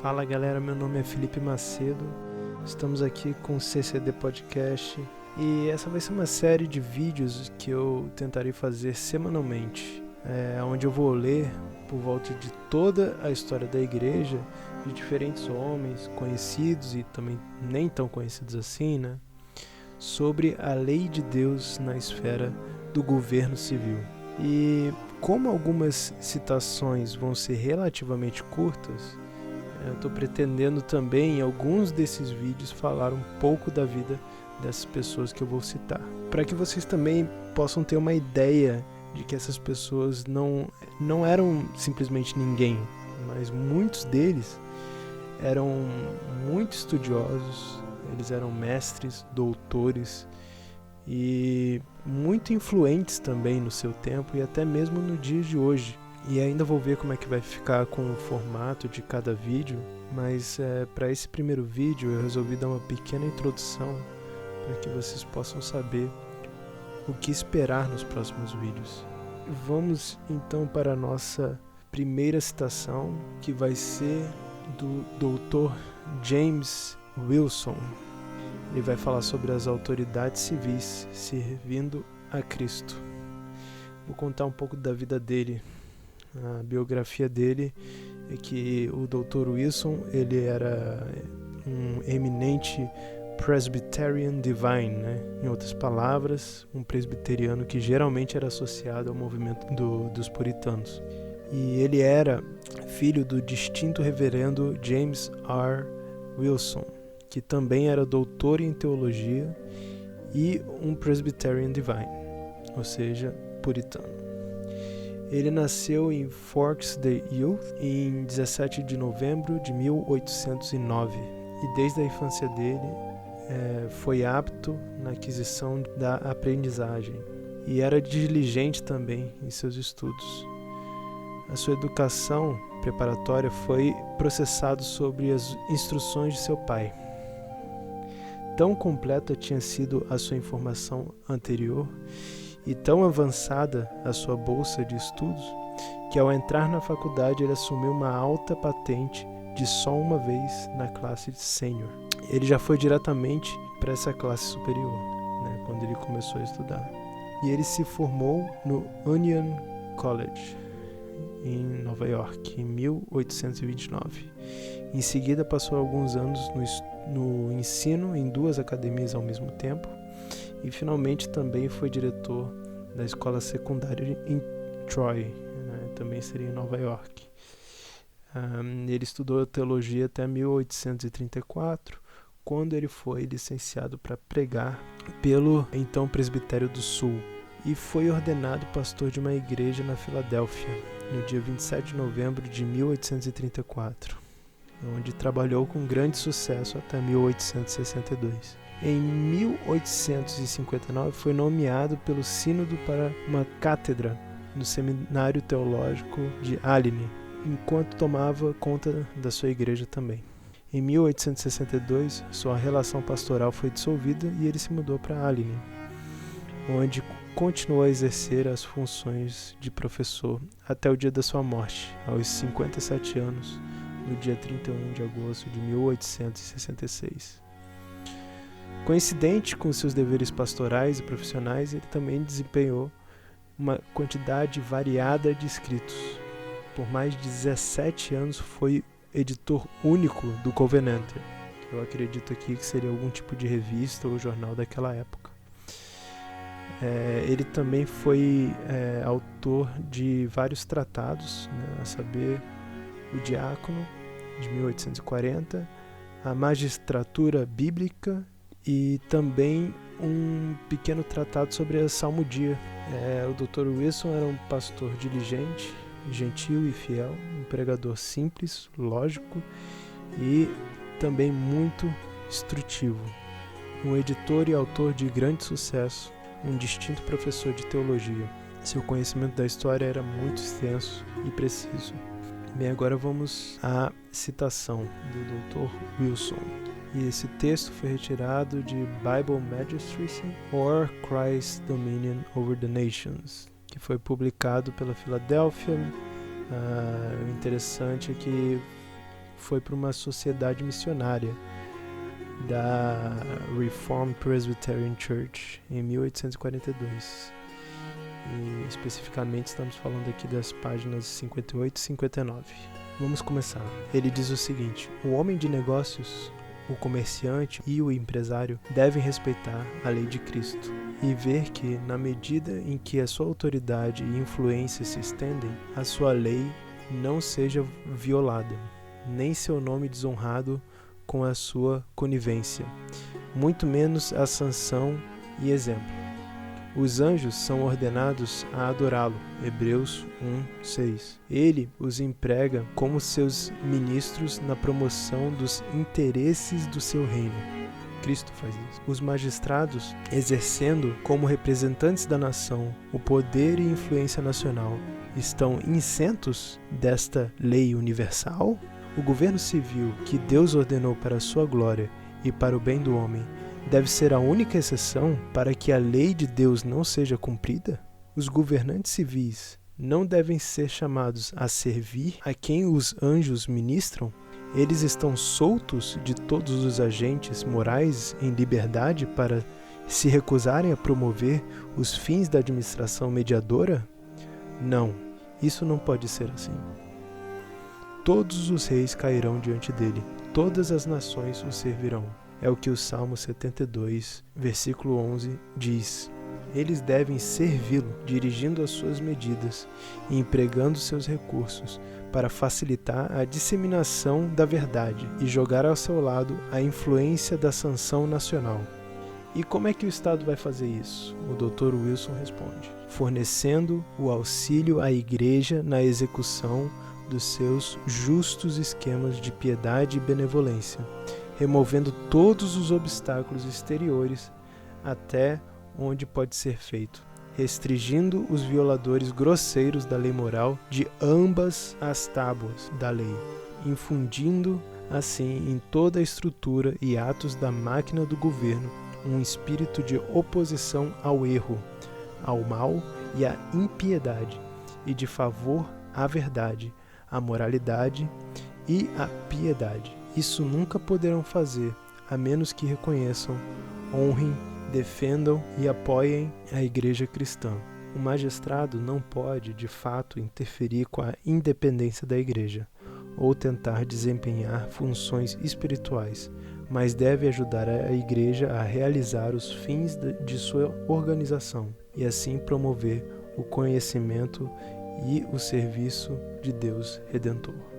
Fala galera, meu nome é Felipe Macedo, estamos aqui com o CCD Podcast e essa vai ser uma série de vídeos que eu tentarei fazer semanalmente, onde eu vou ler por volta de toda a história da igreja, de diferentes homens conhecidos e também nem tão conhecidos assim, né? Sobre a lei de Deus na esfera do governo civil. E como algumas citações vão ser relativamente curtas, eu estou pretendendo também em alguns desses vídeos falar um pouco da vida dessas pessoas que eu vou citar, para que vocês também possam ter uma ideia de que essas pessoas não eram simplesmente ninguém, mas muitos deles eram muito estudiosos, eles eram mestres, doutores e muito influentes também no seu tempo e até mesmo no dia de hoje. E ainda vou ver como é que vai ficar com o formato de cada vídeo, mas para esse primeiro vídeo eu resolvi dar uma pequena introdução para que vocês possam saber o que esperar nos próximos vídeos. Vamos então para a nossa primeira citação, que vai ser do Dr. James Wilson. Ele vai falar sobre as autoridades civis servindo a Cristo. Vou contar um pouco da vida dele. A biografia dele é que o Dr. Wilson ele era um eminente Presbyterian Divine, né? Em outras palavras, um presbiteriano que geralmente era associado ao movimento dos puritanos. E ele era filho do distinto reverendo James R. Wilson, que também era doutor em teologia e um Presbyterian Divine, ou seja, puritano. Ele nasceu em Forks-the-Youth em 17 de novembro de 1809 e desde a infância dele foi apto na aquisição da aprendizagem e era diligente também em seus estudos. A sua educação preparatória foi processada sobre as instruções de seu pai. Tão completa tinha sido a sua informação anterior e tão avançada a sua bolsa de estudos, que ao entrar na faculdade ele assumiu uma alta patente de só uma vez na classe sênior. Ele já foi diretamente para essa classe superior, né, quando ele começou a estudar. E ele se formou no Union College, em Nova York, em 1829. Em seguida passou alguns anos no ensino em duas academias ao mesmo tempo, e finalmente também foi diretor da escola secundária em Troy, né? Também seria em Nova York. Ele estudou teologia até 1834, quando ele foi licenciado para pregar pelo então Presbitério do Sul e foi ordenado pastor de uma igreja na Filadélfia, no dia 27 de novembro de 1834, onde trabalhou com grande sucesso até 1862. Em 1859 foi nomeado pelo sínodo para uma cátedra no Seminário Teológico de Allegheny, enquanto tomava conta da sua igreja também. Em 1862, sua relação pastoral foi dissolvida e ele se mudou para Allegheny, onde continuou a exercer as funções de professor até o dia da sua morte, aos 57 anos, no dia 31 de agosto de 1866. Coincidente com seus deveres pastorais e profissionais, ele também desempenhou uma quantidade variada de escritos. Por mais de 17 anos foi editor único do Covenanter, que eu acredito aqui que seria algum tipo de revista ou jornal daquela época. Ele também foi autor de vários tratados, né, a saber, o Diácono, de 1840, a Magistratura Bíblica e também um pequeno tratado sobre a salmodia. O Dr. Wilson era um pastor diligente, gentil e fiel, um pregador simples, lógico e também muito instrutivo. Um editor e autor de grande sucesso, um distinto professor de teologia. Seu conhecimento da história era muito extenso e preciso. Bem, agora vamos à citação do Dr. Wilson. E esse texto foi retirado de Bible Magistracy or Christ's Dominion over the Nations, que foi publicado pela Philadelphia. O interessante é que foi para uma sociedade missionária da Reformed Presbyterian Church em 1842. E especificamente estamos falando aqui das páginas 58 e 59. Vamos começar. Ele diz o seguinte: o homem de negócios, o comerciante e o empresário devem respeitar a lei de Cristo e ver que, na medida em que a sua autoridade e influência se estendem, a sua lei não seja violada, nem seu nome desonrado com a sua conivência, muito menos a sanção e exemplo. Os anjos são ordenados a adorá-lo. Hebreus 1:6. Ele os emprega como seus ministros na promoção dos interesses do seu reino. Cristo faz isso. Os magistrados, exercendo como representantes da nação o poder e influência nacional, estão isentos desta lei universal? O governo civil que Deus ordenou para a sua glória e para o bem do homem deve ser a única exceção para que a lei de Deus não seja cumprida? Os governantes civis não devem ser chamados a servir a quem os anjos ministram? Eles estão soltos de todos os agentes morais em liberdade para se recusarem a promover os fins da administração mediadora? Não, isso não pode ser assim. Todos os reis cairão diante dele, todas as nações o servirão. É o que o Salmo 72, versículo 11 diz. Eles devem servi-lo, dirigindo as suas medidas e empregando seus recursos para facilitar a disseminação da verdade e jogar ao seu lado a influência da sanção nacional. E como é que o Estado vai fazer isso? O Dr. Wilson responde: fornecendo o auxílio à Igreja na execução dos seus justos esquemas de piedade e benevolência, removendo todos os obstáculos exteriores até onde pode ser feito, restringindo os violadores grosseiros da lei moral de ambas as tábuas da lei, infundindo assim em toda a estrutura e atos da máquina do governo um espírito de oposição ao erro, ao mal e à impiedade, e de favor à verdade, à moralidade e à piedade. Isso nunca poderão fazer, a menos que reconheçam, honrem, defendam e apoiem a Igreja cristã. O magistrado não pode, de fato, interferir com a independência da Igreja, ou tentar desempenhar funções espirituais, mas deve ajudar a Igreja a realizar os fins de sua organização e assim promover o conhecimento e o serviço de Deus Redentor.